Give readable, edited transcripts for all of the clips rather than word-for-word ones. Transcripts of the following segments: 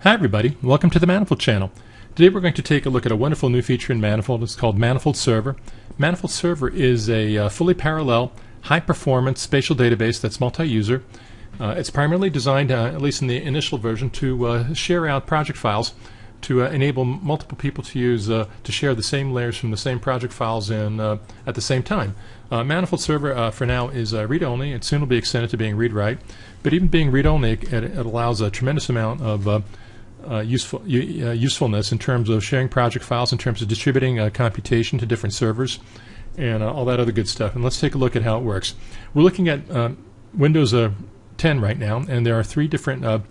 Hi everybody, welcome to the Manifold channel. Today we're going to take a look at a wonderful new feature in Manifold. It's called Manifold Server. Manifold Server is a fully parallel, high-performance spatial database that's multi-user. It's primarily designed, at least in the initial version, to share out project files to enable multiple people to use to share the same layers from the same project files in at the same time. Manifold Server for now is read-only. It soon will be extended to being read-write. But even being read-only, it allows a tremendous amount of usefulness in terms of sharing project files, in terms of distributing computation to different servers, and all that other good stuff. And let's take a look at how it works. We're looking at Windows 10 right now, and there are three different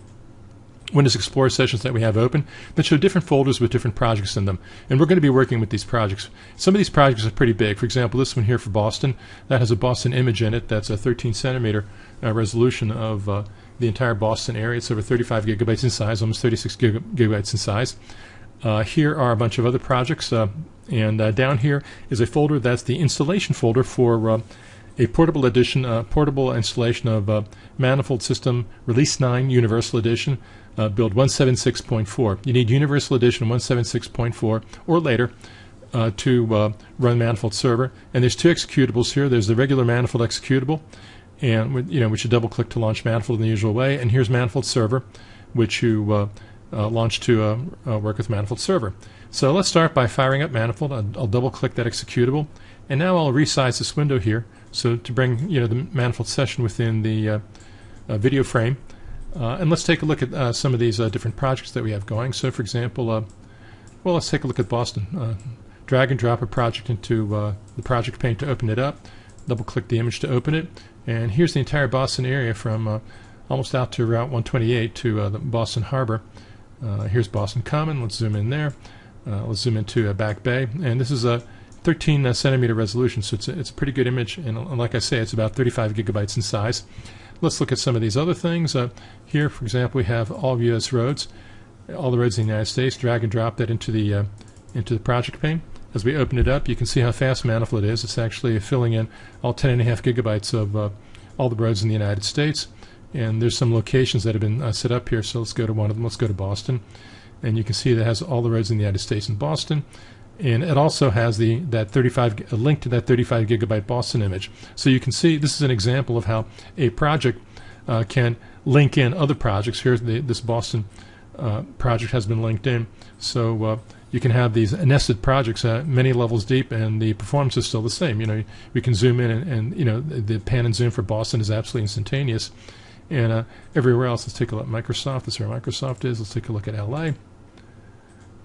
Windows Explorer sessions that we have open that show different folders with different projects in them. And we're going to be working with these projects. Some of these projects are pretty big. For example, this one here for Boston, that has a Boston image in it that's a 13 centimeter resolution of the entire Boston area. It's over 35 gigabytes in size, almost 36 gigabytes in size. Here are a bunch of other projects, and down here is a folder that's the installation folder for a portable edition, portable installation of Manifold System Release 9 Universal Edition, build 176.4. You need Universal Edition 176.4 or later to run Manifold Server. And there's two executables here. There's the regular Manifold executable, and which you double-click to launch Manifold in the usual way. And here's Manifold Server, which you launch to work with Manifold Server. So let's start by firing up Manifold. I'll double-click that executable, and now I'll resize this window here so to bring the Manifold session within the video frame. And let's take a look at some of these different projects that we have going. So, for example, well, let's take a look at Boston. Drag and drop a project into the project pane to open it up. Double-click the image to open it, and here's the entire Boston area from almost out to Route 128 to the Boston Harbor. Here's Boston Common. Let's zoom in there. Let's zoom into Back Bay, and this is a 13 centimeter resolution, so it's a pretty good image, and like I say, it's about 35 gigabytes in size. Let's look at some of these other things. Here, for example, we have all of U.S. roads, all the roads in the United States. Drag and drop that into the project pane. As we open it up, you can see how fast Manifold it is. It's actually filling in all 10.5 gigabytes of all the roads in the United States. And there's some locations that have been set up here, so let's go to one of them. Let's go to Boston. And you can see that it has all the roads in the United States in Boston. And it also has a link to that 35 gigabyte Boston image. So you can see this is an example of how a project can link in other projects. Here's this Boston project has been linked in. So you can have these nested projects many levels deep, and the performance is still the same. We can zoom in, and the pan and zoom for Boston is absolutely instantaneous. And everywhere else, let's take a look at Microsoft. This is where Microsoft is. Let's take a look at LA.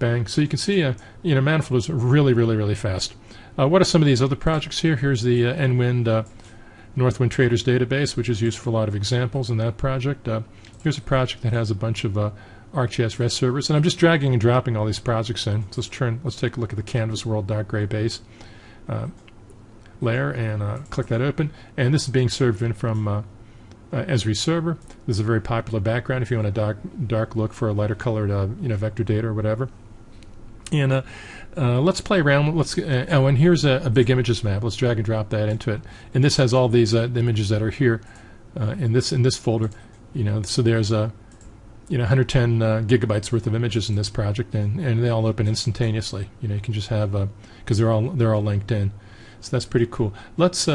Bang. So you can see, Manifold is really, really, really fast. What are some of these other projects here? Here's the NWind Northwind Traders database, which is used for a lot of examples in that project. Here's a project that has a bunch of ArcGIS REST servers, and I'm just dragging and dropping all these projects in. So let's take a look at the Canvas World dark gray base layer, and click that open. And this is being served in from Esri server. This is a very popular background if you want a dark look for a lighter colored vector data or whatever. And let's play around. And here's a big images map. Let's drag and drop that into it. And this has all these the images that are here in this folder. So there's 110 gigabytes worth of images in this project, and they all open instantaneously. You can just have because they're all linked in. So that's pretty cool. Let's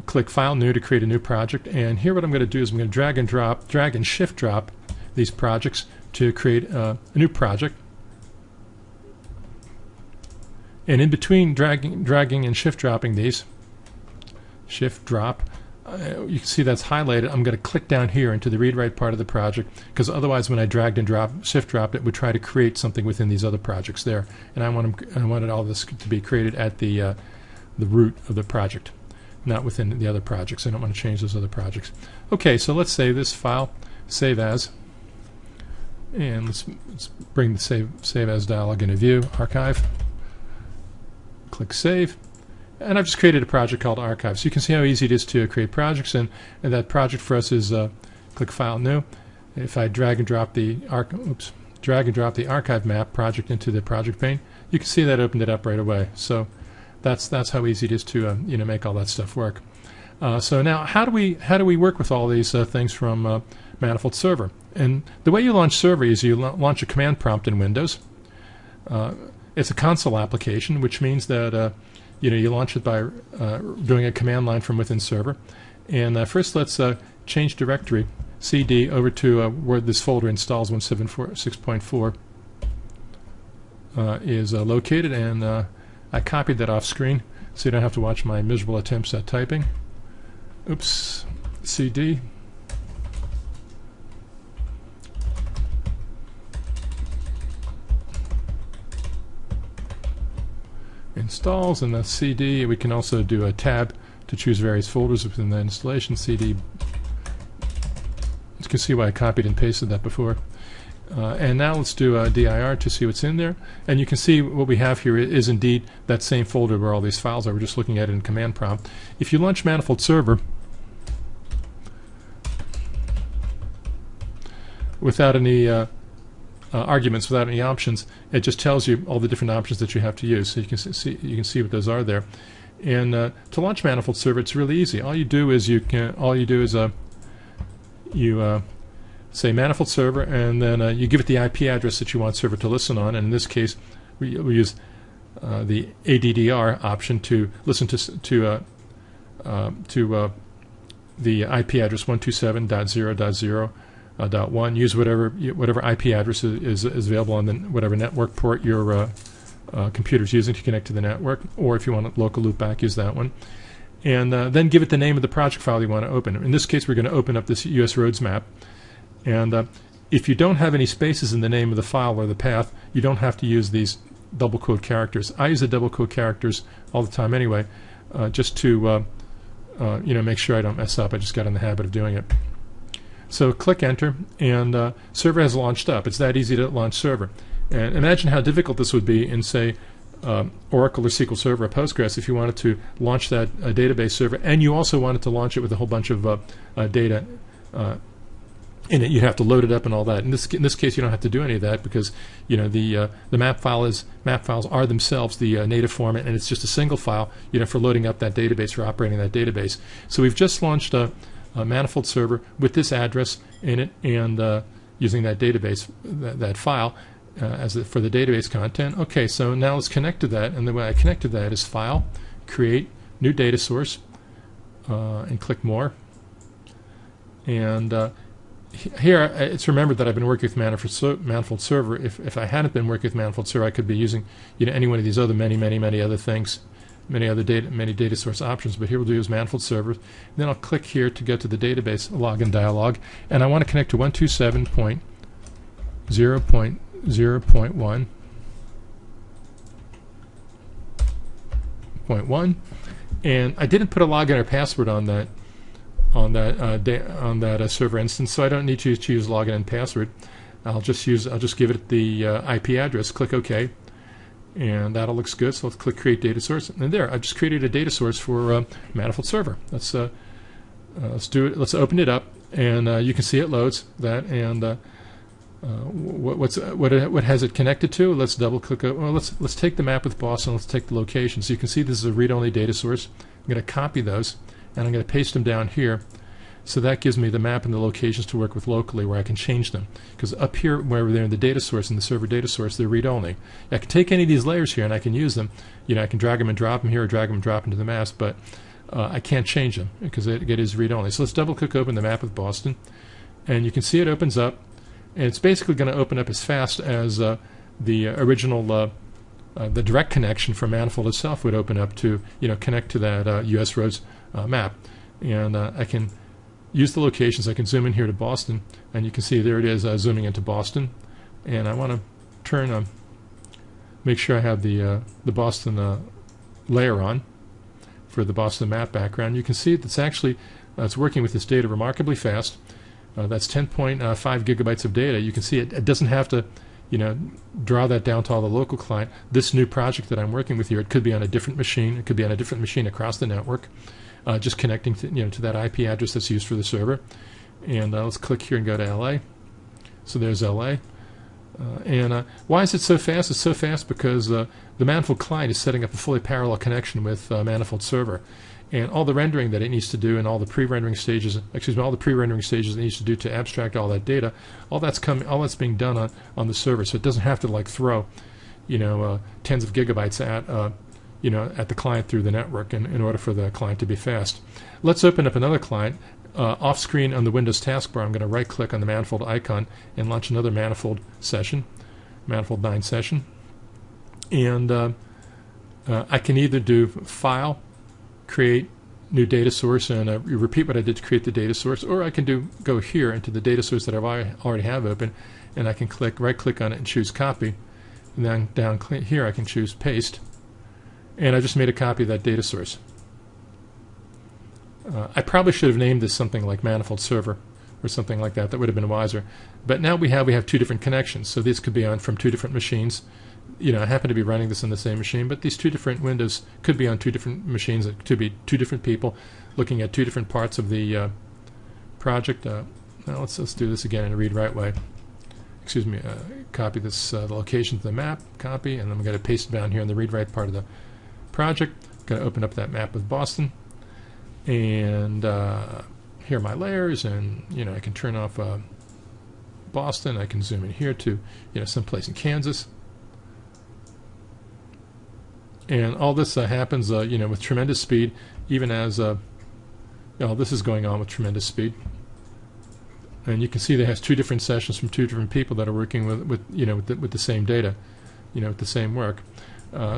click File New to create a new project. And here what I'm going to do is I'm going to drag and shift drop these projects to create a new project. And in between dragging and shift dropping these, shift drop, you can see that's highlighted. I'm going to click down here into the read-write part of the project, because otherwise when I dragged and shift dropped it would try to create something within these other projects there. And I wanted all this to be created at the root of the project, not within the other projects. I don't want to change those other projects. Okay, so let's save this file, save as, and let's bring the save as dialog into view, archive. Click Save, and I've just created a project called Archive. So you can see how easy it is to create projects, and that project for us is click File New. If I drag and drop the archive map project into the project pane, you can see that opened it up right away. So that's how easy it is to make all that stuff work. So now, how do we work with all these things from Manifold Server? And the way you launch server is you launch a command prompt in Windows. It's a console application, which means that you launch it by doing a command line from within server. And first, let's change directory cd over to where this folder installs 174.6.4 is located, and I copied that off screen so you don't have to watch my miserable attempts at typing. Oops, cd. Installs, and the cd, we can also do a tab to choose various folders within the installation. cd, you can see why I copied and pasted that before. And now let's do a dir to see what's in there, and you can see what we have here is indeed that same folder where all these files are. We're just looking at it in command prompt. If you launch Manifold Server without any arguments, without any options, it just tells you all the different options that you have to use. So you can see what those are there. And to launch Manifold Server, it's really easy. All you do is you say Manifold Server, and then you give it the IP address that you want server to listen on. And in this case, we use the ADDR option to listen to the IP address 127.0.0.1. Use whatever IP address is available on whatever network port your computer is using to connect to the network, or if you want a local loopback, use that one. And then give it the name of the project file you want to open. In this case, we're going to open up this US roads map. And if you don't have any spaces in the name of the file or the path, you don't have to use these double quote characters. I use the double quote characters all the time anyway, just to make sure I don't mess up. I just got in the habit of doing it. So click enter, and server has launched up. It's that easy to launch server. And imagine how difficult this would be in, say, Oracle or SQL Server or Postgres if you wanted to launch that database server, and you also wanted to launch it with a whole bunch of data in it. You'd have to load it up and all that. In this case, you don't have to do any of that, because the map files are themselves the native format, and it's just a single file for loading up that database or operating that database. So we've just launched a Manifold Server with this address in it, and using that database, that file for the database content. Okay, so now let's connect to that, and the way I connect to that is File, Create, New Data Source, and click More. And here it's remembered that I've been working with Manifold Server. If I hadn't been working with Manifold Server, I could be using any one of these other many other things, many data source options. But here we'll do is Manifold Server. And then I'll click here to go to the database login dialog, and I want to connect to 127.0.0.1, and I didn't put a login or password on that server instance, so I don't need to choose login and password. I'll just give it the IP address. Click OK, and that all looks good. So let's click Create Data Source, and there I've just created a data source for Manifold Server. Let's do it. Let's open it up, and you can see it loads that. And what has it connected to? Let's double click. Well, let's take the map with Boston. Let's take the location. So you can see this is a read-only data source. I'm going to copy those, and I'm going to paste them down here. So that gives me the map and the locations to work with locally, where I can change them. Because up here, where they're in the data source, in the server data source, they're read-only. I can take any of these layers here and I can use them. I can drag them and drop them here, or drag them and drop into the maps, but I can't change them because it is read-only. So let's double-click open the map with Boston, and you can see it opens up, and it's basically going to open up as fast as the original the direct connection from Manifold itself would open up to connect to that US roads map. And I can use the locations. I can zoom in here to Boston, and you can see there it is, zooming into Boston. And I want to turn make sure I have the Boston layer on for the Boston map background. You can see that's actually it's working with this data remarkably fast. That's 10.5 gigabytes of data. You can see it doesn't have to draw that down to all the local client. This new project that I'm working with here, it could be on a different machine. It could be on a different machine across the network, just connecting to that IP address that's used for the server. And let's click here and go to LA. So there's LA. And why is it so fast? It's so fast because the Manifold client is setting up a fully parallel connection with Manifold Server. and all the rendering that it needs to do, and all the pre-rendering stages, all the pre-rendering stages it needs to do to abstract all that data, all that's being done on the server. So it doesn't have to like throw, tens of gigabytes at the client through the network in order for the client to be fast. Let's open up another client. Off screen on the Windows taskbar, I'm going to right click on the Manifold icon and launch another Manifold session, Manifold 9 session. And I can either do File, Create New Data Source, and repeat what I did to create the data source, or I can go here into the data source that I already have open, and I can right click on it and choose Copy. And then down here I can choose Paste. And I just made a copy of that data source. I probably should have named this something like Manifold Server or something like that. That would have been wiser. But now we have two different connections. So these could be on from two different machines. I happen to be running this on the same machine, but these two different windows could be on two different machines. It could be two different people looking at two different parts of the project. Now let's do this again in a read-write way. Excuse me. Copy this the location to the map. Copy, and then I'm going to paste it down here in the read-write part of the project. Going to open up that map of Boston. And here are my layers, and I can turn off Boston. I can zoom in here to someplace in Kansas, and all this happens with tremendous speed, even as this is going on with tremendous speed. And you can see that it has two different sessions from two different people that are working with the same data, with the same work.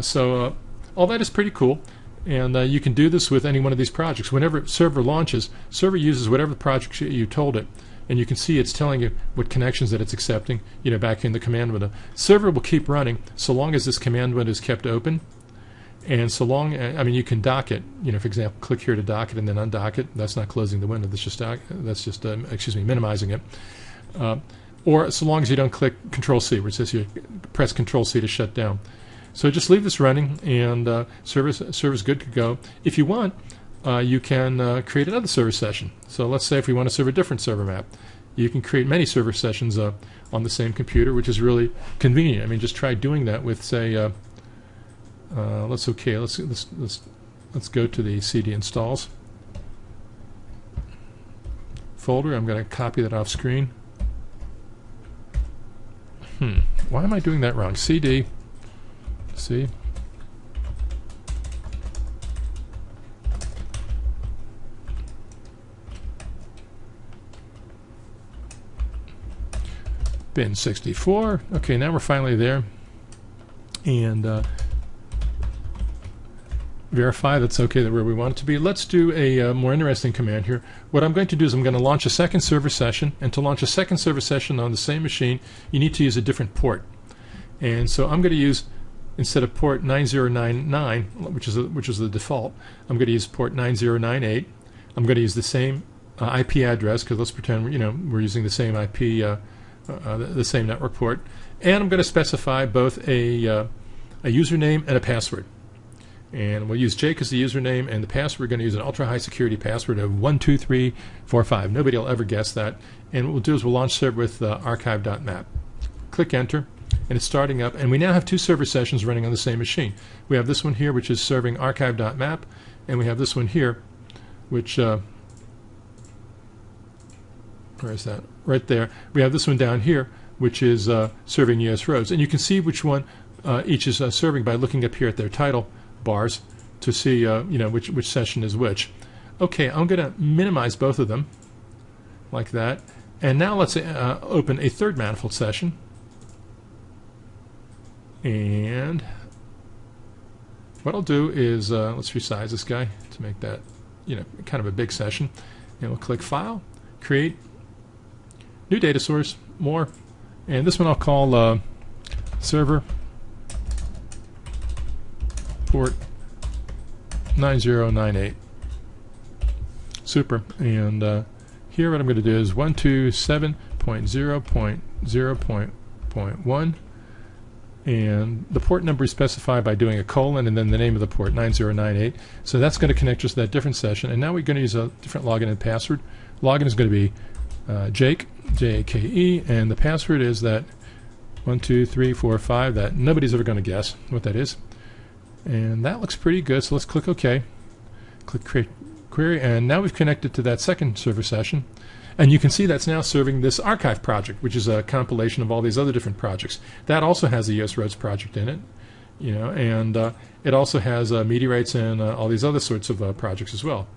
So all that is pretty cool. And you can do this with any one of these projects. Whenever server launches, server uses whatever project you told it, and you can see it's telling you what connections that it's accepting, back in the command window. Server will keep running so long as this command window is kept open, and so long, you can dock it. For example, click here to dock it and then undock it. That's not closing the window. That's just minimizing it. Or so long as you don't click Control-C, where it says you press Control-C to shut down. So just leave this running, and server's good to go. If you want, you can create another server session. So let's say if we want to serve a different server map, you can create many server sessions on the same computer, which is really convenient. Just try doing that with, say, let's go to the CD installs folder. I'm going to copy that off screen. Why am I doing that wrong? CD. See? Bin 64. Okay, now we're finally there. And verify that's okay, that where we want it to be. Let's do a more interesting command here. What I'm going to do is I'm going to launch a second server session. And to launch a second server session on the same machine, you need to use a different port. And so I'm going to use, instead of port 9099, which is the default, I'm going to use port 9098. I'm going to use the same IP address, because let's pretend we're using the same IP, the same network port, and I'm going to specify both a username and a password. And we'll use Jake as the username, and the password we're going to use an ultra high security password of 12345. Nobody will ever guess that. And what we'll do is we'll launch server with archive.map. Click enter. And it's starting up, and we now have two server sessions running on the same machine. We have this one here, which is serving archive.map, and we have this one here, which where is that? Right there. We have this one down here, which is serving US roads, and you can see which one each is serving by looking up here at their title bars to see which session is which. Okay, I'm going to minimize both of them like that, and now let's open a third manifold session. And what I'll do is let's resize this guy to make that kind of a big session, and we'll click File, Create, New Data Source, More, and this one I'll call Server Port 9098. Super. And here what I'm going to do is 127.0.0.1. And the port number is specified by doing a colon and then the name of the port, 9098. So that's going to connect us to that different session. And now we're going to use a different login and password. Login is going to be Jake, J-A-K-E, and the password is that 12345 that nobody's ever going to guess what that is. And that looks pretty good, so let's click OK. Click Create Query, and now we've connected to that second server session. And you can see that's now serving this archive project, which is a compilation of all these other different projects. That also has a US Roads project in it, and it also has meteorites and all these other sorts of projects as well.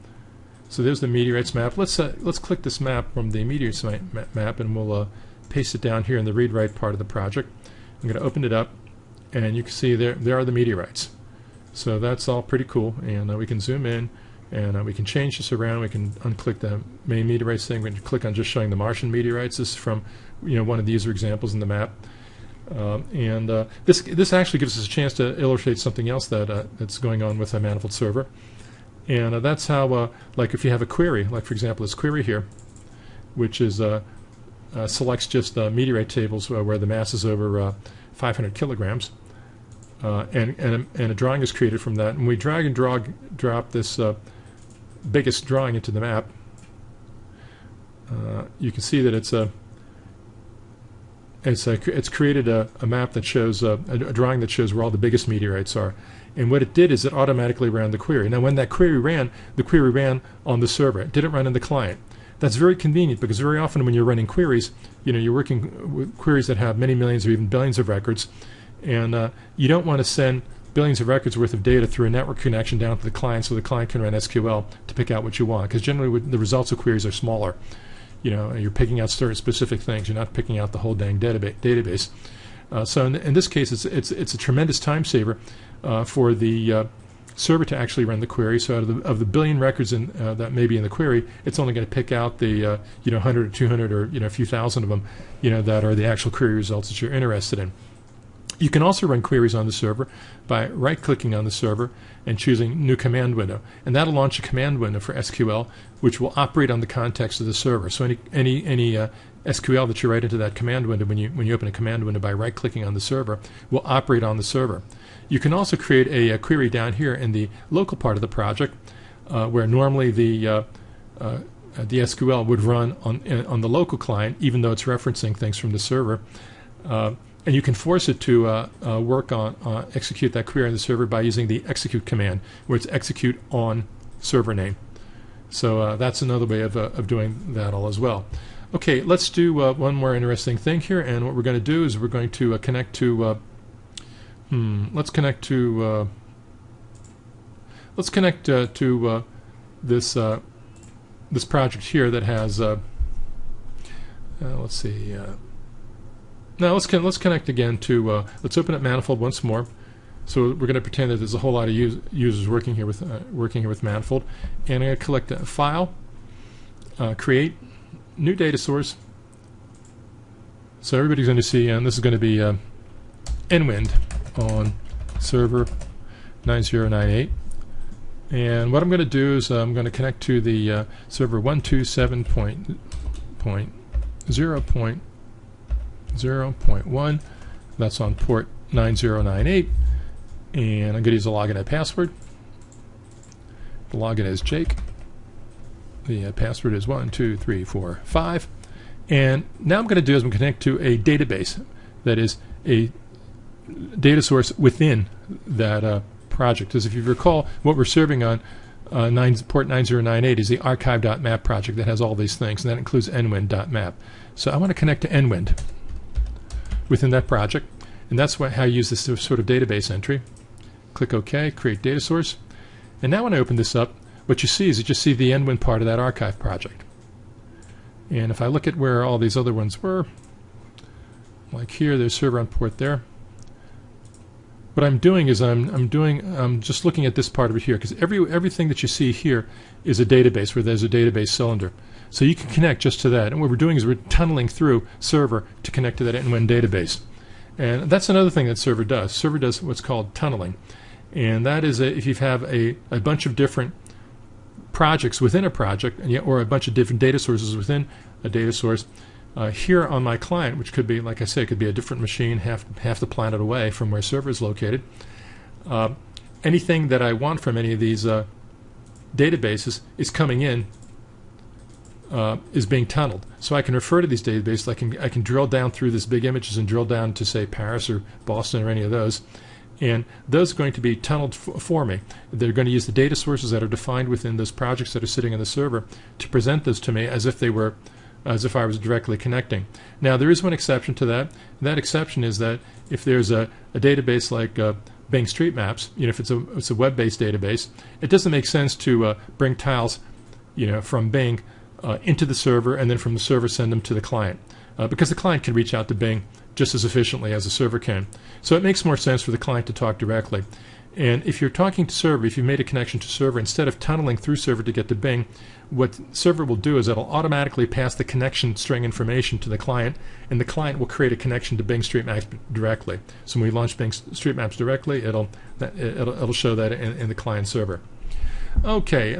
So there's the meteorites map. Let's click this map from the meteorites map, and we'll paste it down here in the read-write part of the project. I'm going to open it up, and you can see there are the meteorites. So that's all pretty cool, and we can zoom in, and we can change this around. We can unclick the main meteorites thing. We can click on just showing the Martian meteorites. This is from one of the user examples in the map. This actually gives us a chance to illustrate something else that's going on with a Manifold server. And that's how, like if you have a query, like for example this query here, which is selects just meteorite tables where the mass is over 500 kilograms, and a drawing is created from that. And we drag and drop this biggest drawing into the map. You can see that it's created a map that shows a drawing that shows where all the biggest meteorites are. And what it did is it automatically ran the query. Now when that query ran, the query ran on the server. It didn't run in the client. That's very convenient because very often when you're running queries, you're working with queries that have many millions or even billions of records, and you don't want to send billions of records worth of data through a network connection down to the client so the client can run SQL to pick out what you want, because generally the results of queries are smaller. You're picking out certain specific things. You're not picking out the whole dang database. So in this case, it's a tremendous time saver for the server to actually run the query. So out of the billion records that may be in the query, it's only going to pick out the 100 or 200 or a few thousand of them that are the actual query results that you're interested in. You can also run queries on the server by right-clicking on the server and choosing New Command Window, and that'll launch a command window for SQL, which will operate on the context of the server. So any SQL that you write into that command window, when you open a command window by right-clicking on the server, will operate on the server. You can also create a query down here in the local part of the project, where normally the SQL would run on the local client, even though it's referencing things from the server. And you can force it to execute that query on the server by using the execute command, where it's execute on server name. So that's another way of doing that all as well. Okay, let's do one more interesting thing here, and what we're going to do is we're going to connect to let's connect to this project here that has let's see. Now let's connect again to let's open up Manifold once more. So we're going to pretend that there's a whole lot of users working here with Manifold, and I'm going to collect a file, create new data source. So everybody's going to see, and this is going to be nwind on server 9098. And what I'm going to do is I'm going to connect to the server 127.0.0.1. That's on port 9098. And I'm going to use a login and password. The login is Jake. The password is 12345. And now I'm going to do is I'm going to connect to a database that is a data source within that project. Because if you recall, what we're serving on port 9098 is the archive.map project that has all these things, and that includes nwind.map. So I want to connect to nwind within that project, and that's how you use this sort of database entry. Click OK, create data source, and now when I open this up, what you see is you just see the nwind part of that archive project. And if I look at where all these other ones were, like here, there's server on port there. What I'm doing is I'm just looking at this part of it here, because everything that you see here is a database where there's a database cylinder. So you can connect just to that. And what we're doing is we're tunneling through server to connect to that nwind database. And that's another thing that server does. Server does what's called tunneling. And that is if you have a bunch of different projects within a project, or a bunch of different data sources within a data source, here on my client, which could be, like I say, it could be a different machine half the planet away from where server is located. Anything that I want from any of these databases is coming in, is being tunneled. So I can refer to these databases. I can drill down through this big images and drill down to, say, Paris or Boston or any of those, And those are going to be tunneled for me. They're going to use the data sources that are defined within those projects that are sitting on the server to present those to me as if I was directly connecting. Now, there is one exception to that. That exception is that if there's a database like Bing Street Maps, if it's a web-based database, it doesn't make sense to bring tiles, from Bing into the server, and then from the server send them to the client, because the client can reach out to Bing just as efficiently as the server can. So it makes more sense for the client to talk directly. And if you're talking to server, if you've made a connection to server, instead of tunneling through server to get to Bing, what server will do is it'll automatically pass the connection string information to the client, and the client will create a connection to Bing Street Maps directly. So when we launch Bing Street Maps directly, it'll show that in the client server. Okay,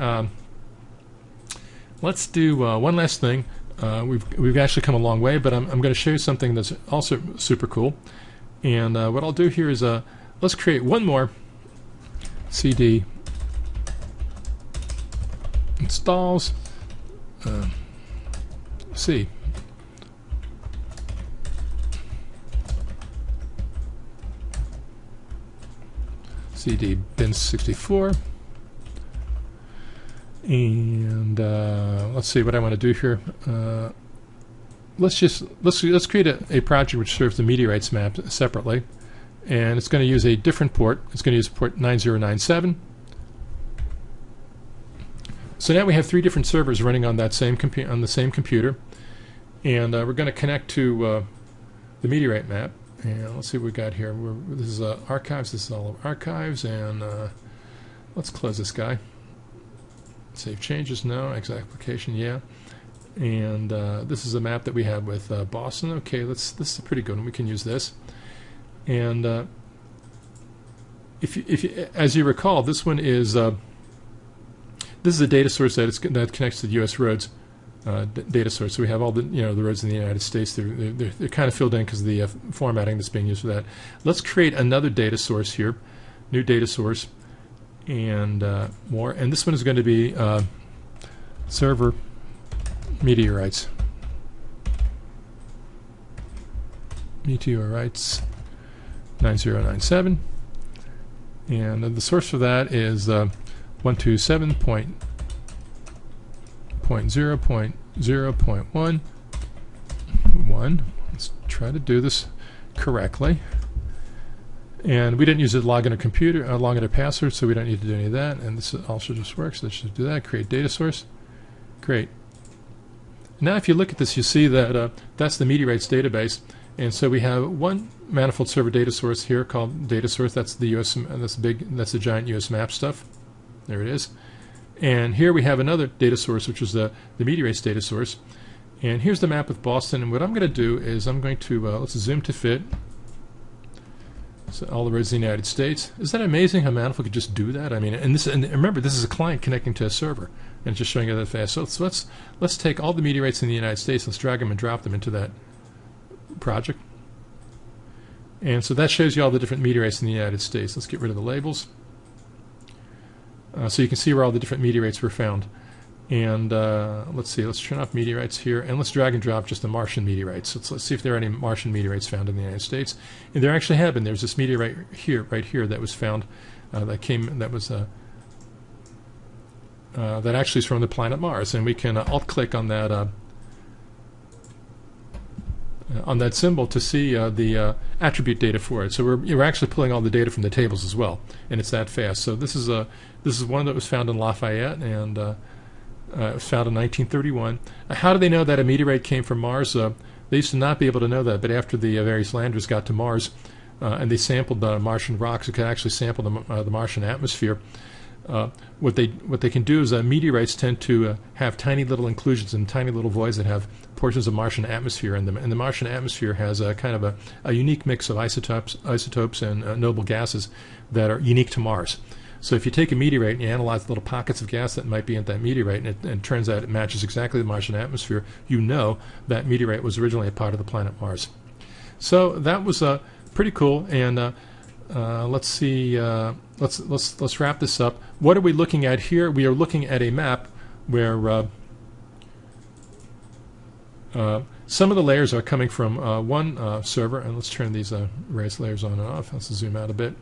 let's do one last thing. We've actually come a long way, but I'm going to show you something that's also super cool. And what I'll do here is let's create one more CD installs C. CD bin 64. And let's see what I want to do here. Let's create a project which serves the meteorites map separately, and it's going to use a different port. It's going to use port 9097. So now we have 3 different servers running on that same the same computer, and we're going to connect to the meteorite map. And let's see what we got here. This is archives. This is all of archives, and let's close this guy. Save changes, no. Exit application, yeah. And this is a map that we have with Boston. Okay, this is a pretty good one. We can use this. And as you recall, this one is this is a data source that connects to the U.S. roads data source. So we have all the the roads in the United States. They're kind of filled in because of the formatting that's being used for that. Let's create another data source here, new data source, and more. And this one is going to be server meteorites. Meteorites 9097, and the source for that is 127.0.0.1. Let's try to do this correctly. And we didn't use a login or computer, login or password, so we don't need to do any of that. And this also just works. Let's just do that. Create data source. Great. Now, if you look at this, you see that that's the meteorites database. And so we have one manifold server data source here called data source. That's the US. That's the giant US map stuff. There it is. And here we have another data source, which is the meteorites data source. And here's the map with Boston. And what I'm going to do is I'm going to let's zoom to fit. So all the roads in the United States. Isn't that amazing how Manifold could just do that? I mean, and remember, this is a client connecting to a server and just showing it that fast. So let's take all the meteorites in the United States. Let's drag them and drop them into that project. And so that shows you all the different meteorites in the United States. Let's get rid of the labels. So you can see where all the different meteorites were found. And let's see, let's turn off meteorites here, and let's drag and drop just the Martian meteorites. So let's see if there are any Martian meteorites found in the United States. And there actually have been. There's this meteorite here, right here, that was found. That actually is from the planet Mars, and we can alt-click on that symbol to see the attribute data for it. So we're actually pulling all the data from the tables as well, and it's that fast. So this is one that was found in Lafayette, and it was found in 1931. How do they know that a meteorite came from Mars? They used to not be able to know that, but after the various landers got to Mars and they sampled the Martian rocks, it could actually sample the Martian atmosphere. What they can do is meteorites tend to have tiny little inclusions and tiny little voids that have portions of Martian atmosphere in them. And the Martian atmosphere has a kind of a unique mix of isotopes and noble gases that are unique to Mars. So if you take a meteorite and you analyze the little pockets of gas that might be in that meteorite, and it turns out it matches exactly the Martian atmosphere, you know that meteorite was originally a part of the planet Mars. So that was pretty cool. And let's see. Let's wrap this up. What are we looking at here? We are looking at a map where some of the layers are coming from one server, and let's turn these raised layers on and off. Let's zoom out a bit.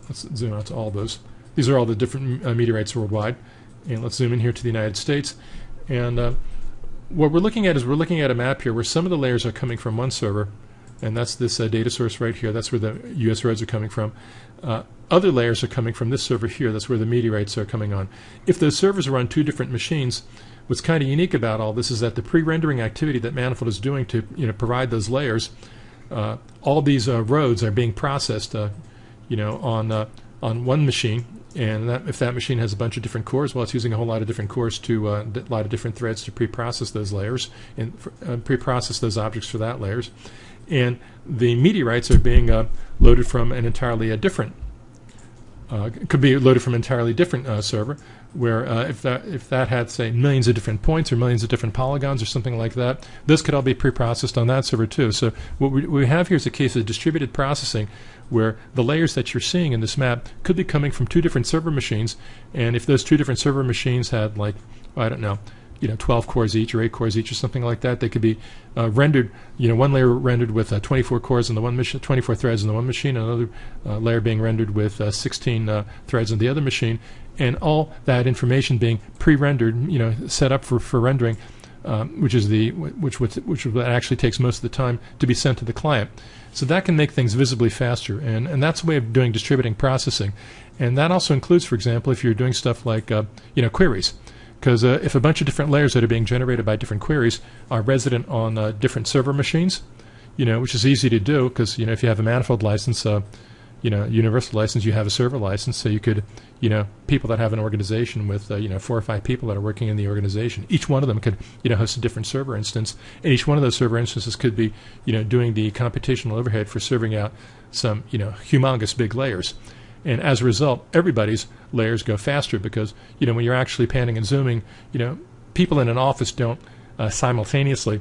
Let's zoom out to all those. These are all the different meteorites worldwide. And let's zoom in here to the United States. And what we're looking at is we're looking at a map here where some of the layers are coming from one server, and that's this data source right here. That's where the U.S. roads are coming from. Other layers are coming from this server here. That's where the meteorites are coming on. If those servers are on two different machines, what's kind of unique about all this is that the pre-rendering activity that Manifold is doing to provide those layers, all these roads are being processed on one machine. And if that machine has a bunch of different cores, well, it's using a whole lot of different cores to a lot of different threads to pre-process those layers and pre-process those objects for that layers. And the meteorites are being loaded from an entirely different, could be loaded from an entirely different server, where if that had, say, millions of different points or millions of different polygons or something like that, those could all be pre-processed on that server too. So what we have here is a case of distributed processing, where the layers that you're seeing in this map could be coming from two different server machines, and if those two different server machines had, like, I don't know, 12 cores each or 8 cores each or something like that, they could be rendered, one layer rendered with 24 cores on the one machine, 24 threads on the one machine, another layer being rendered with 16 threads on the other machine, and all that information being pre-rendered, set up for rendering, which actually takes most of the time to be sent to the client. So that can make things visibly faster, and that's a way of doing distributing processing. And that also includes, for example, if you're doing stuff like queries. Because if a bunch of different layers that are being generated by different queries are resident on different server machines, which is easy to do, because if you have a Manifold license, universal license, you have a server license, so you could, people that have an organization with 4 or 5 people that are working in the organization, each one of them could host a different server instance, and each one of those server instances could be doing the computational overhead for serving out some humongous big layers. And as a result, everybody's layers go faster, because when you're actually panning and zooming, people in an office don't simultaneously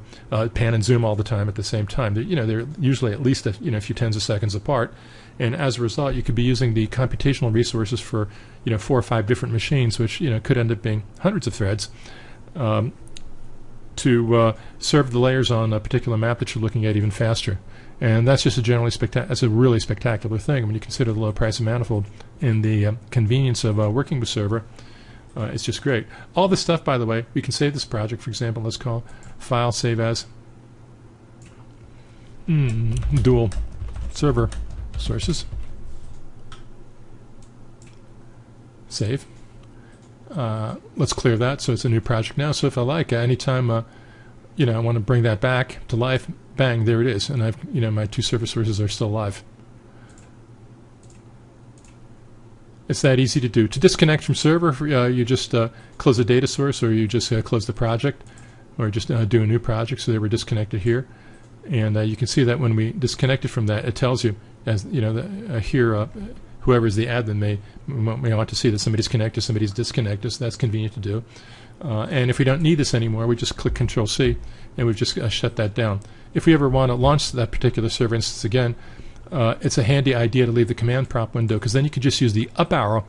pan and zoom all the time at the same time. They're usually at least a few tens of seconds apart, and as a result, you could be using the computational resources for 4 or 5 different machines, which could end up being hundreds of threads, to serve the layers on a particular map that you're looking at even faster. And that's just that's a really spectacular thing when you consider the low price of Manifold and the convenience of working with server. It's just great. All this stuff, by the way, we can save this project. For example, let's call file save as dual server sources. Save. Let's clear that, so it's a new project now. So if I like, anytime I want to bring that back to life, bang, there it is, and I've my 2 server sources are still live. It's that easy to do. To disconnect from server, you just close the data source, or you just close the project, or just do a new project. So they were disconnected here, and you can see that when we disconnected from that, it tells you, as here, whoever is the admin may want to see that somebody's connected, somebody's disconnected. So that's convenient to do. And if we don't need this anymore, we just click Control-C, and we've just shut that down. If we ever want to launch that particular server instance again, it's a handy idea to leave the command prompt window, because then you could just use the up arrow,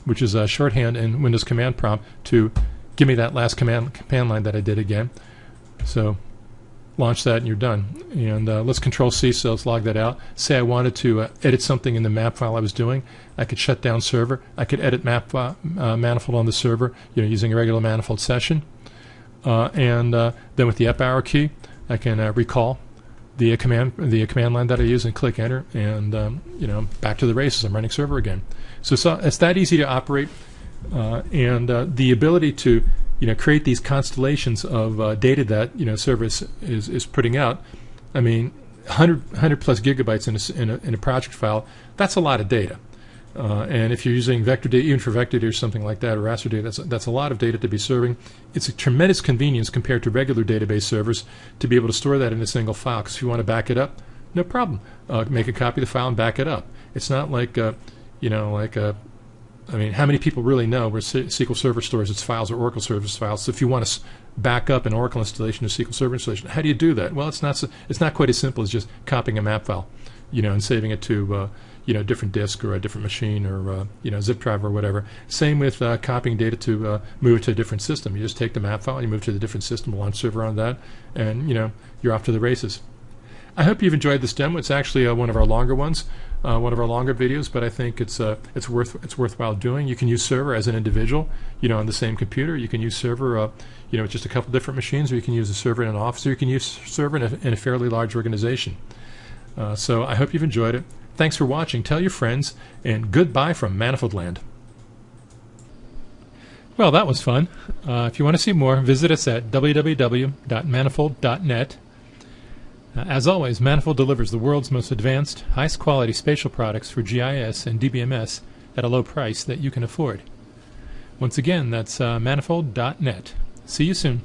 which is a shorthand in Windows command prompt, to give me that last command line that I did again. So launch that and you're done. And let's Control-C, so let's log that out. Say I wanted to edit something in the map file I was doing. I could shut down server. I could edit Manifold on the server using a regular Manifold session. And then with the up arrow key, I can recall the command line that I use and click enter, and back to the races. I'm running server again. So it's that easy to operate, and the ability to create these constellations of data that server is putting out. I mean, 100 plus gigabytes in a project file. That's a lot of data. And if you're using vector data, even for vector data or something like that, or raster data, that's a lot of data to be serving. It's a tremendous convenience compared to regular database servers to be able to store that in a single file. Because if you want to back it up, no problem. Make a copy of the file and back it up. It's not like, I mean, how many people really know where SQL Server stores its files or Oracle Service files? So if you want to back up an Oracle installation or SQL Server installation, how do you do that? Well, it's not quite as simple as just copying a map file, and saving it to different disk or a different machine or zip drive or whatever. Same with copying data to move it to a different system. You just take the map file, you move it to the different system, launch server on that, and you're off to the races. I hope you've enjoyed this demo. It's actually one of our longer ones, one of our longer videos, but I think it's worthwhile doing. You can use server as an individual, on the same computer. You can use server, with just a couple different machines, or you can use a server in an office, or you can use server in a fairly large organization. So I hope you've enjoyed it. Thanks for watching. Tell your friends, and goodbye from Manifold Land. Well, that was fun. If you want to see more, visit us at www.manifold.net. As always, Manifold delivers the world's most advanced, highest quality spatial products for GIS and DBMS at a low price that you can afford. Once again, that's manifold.net. See you soon.